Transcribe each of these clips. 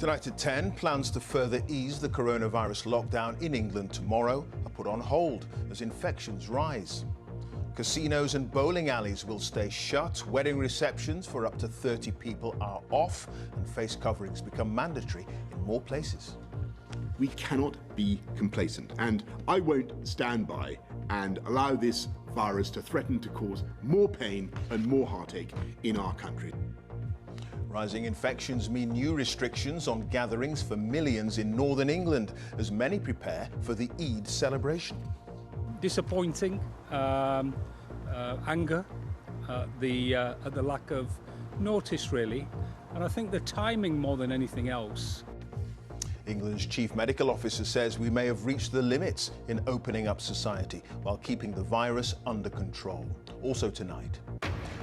Tonight at 10, plans to further ease the coronavirus lockdown in England tomorrow are put on hold as infections rise. Casinos and bowling alleys will stay shut, wedding receptions for up to 30 people are off, and face coverings become mandatory in more places. We cannot be complacent, and I won't stand by and allow this virus to threaten to cause more pain and more heartache in our country. Rising infections mean new restrictions on gatherings for millions in northern England as many prepare for the Eid celebration. Disappointing, anger, the lack of notice really, and I think the timing more than anything else. England's chief medical officer says we may have reached the limits in opening up society while keeping the virus under control. Also tonight,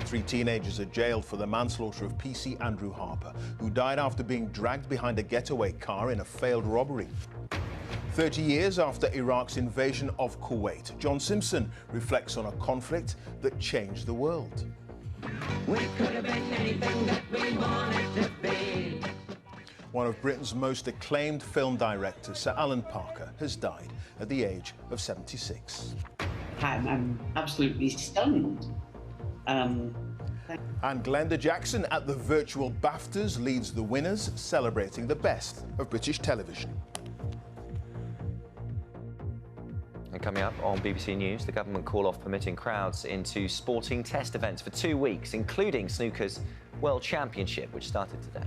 3 teenagers are jailed for the manslaughter of PC Andrew Harper, who died after being dragged behind a getaway car in a failed robbery. 30 years after Iraq's invasion of Kuwait, John Simpson reflects on a conflict that changed the world. We could have been anything that we wanted to be. One of Britain's most acclaimed film directors, Sir Alan Parker, has died at the age of 76. I'm absolutely stunned. And Glenda Jackson at the virtual BAFTAs leads the winners, celebrating the best of British television. And coming up on BBC News, the government call off permitting crowds into sporting test events for 2 weeks, including snooker's World Championship, which started today.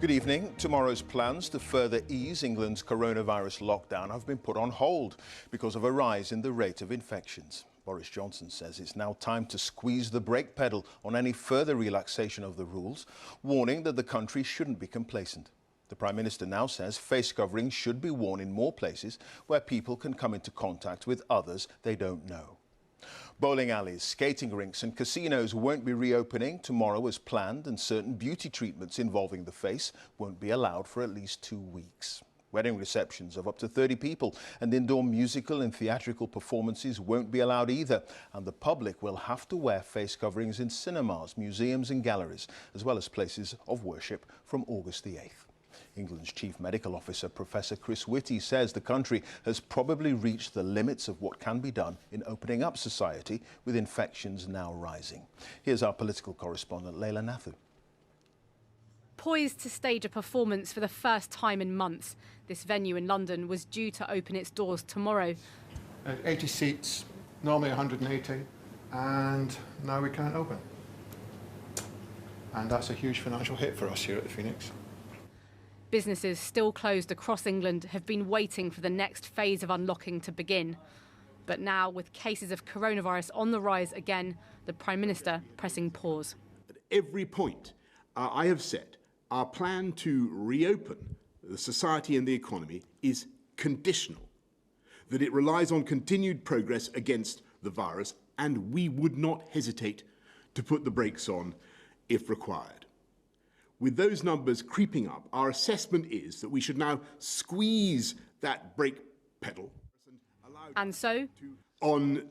Good evening. Tomorrow's plans to further ease England's coronavirus lockdown have been put on hold because of a rise in the rate of infections. Boris Johnson says it's now time to squeeze the brake pedal on any further relaxation of the rules, warning that the country shouldn't be complacent. The Prime Minister now says face coverings should be worn in more places where people can come into contact with others they don't know. Bowling alleys, skating rinks and casinos won't be reopening tomorrow as planned, and certain beauty treatments involving the face won't be allowed for at least 2 weeks. Wedding receptions of up to 30 people and indoor musical and theatrical performances won't be allowed either, and the public will have to wear face coverings in cinemas, museums and galleries, as well as places of worship from August the 8th. England's chief medical officer, Professor Chris Whitty, says the country has probably reached the limits of what can be done in opening up society, with infections now rising. Here's our political correspondent, Leila Nathu. Poised to stage a performance for the first time in months, this venue in London was due to open its doors tomorrow. 80 seats, normally 180, and now we can't open. And that's a huge financial hit for us here at the Phoenix. Businesses still closed across England have been waiting for the next phase of unlocking to begin. But now, with cases of coronavirus on the rise again, the Prime Minister pressing pause. At every point, I have said our plan to reopen the society and the economy is conditional, that it relies on continued progress against the virus, and we would not hesitate to put the brakes on if required. With those numbers creeping up, our assessment is that we should now squeeze that brake pedal. And so, on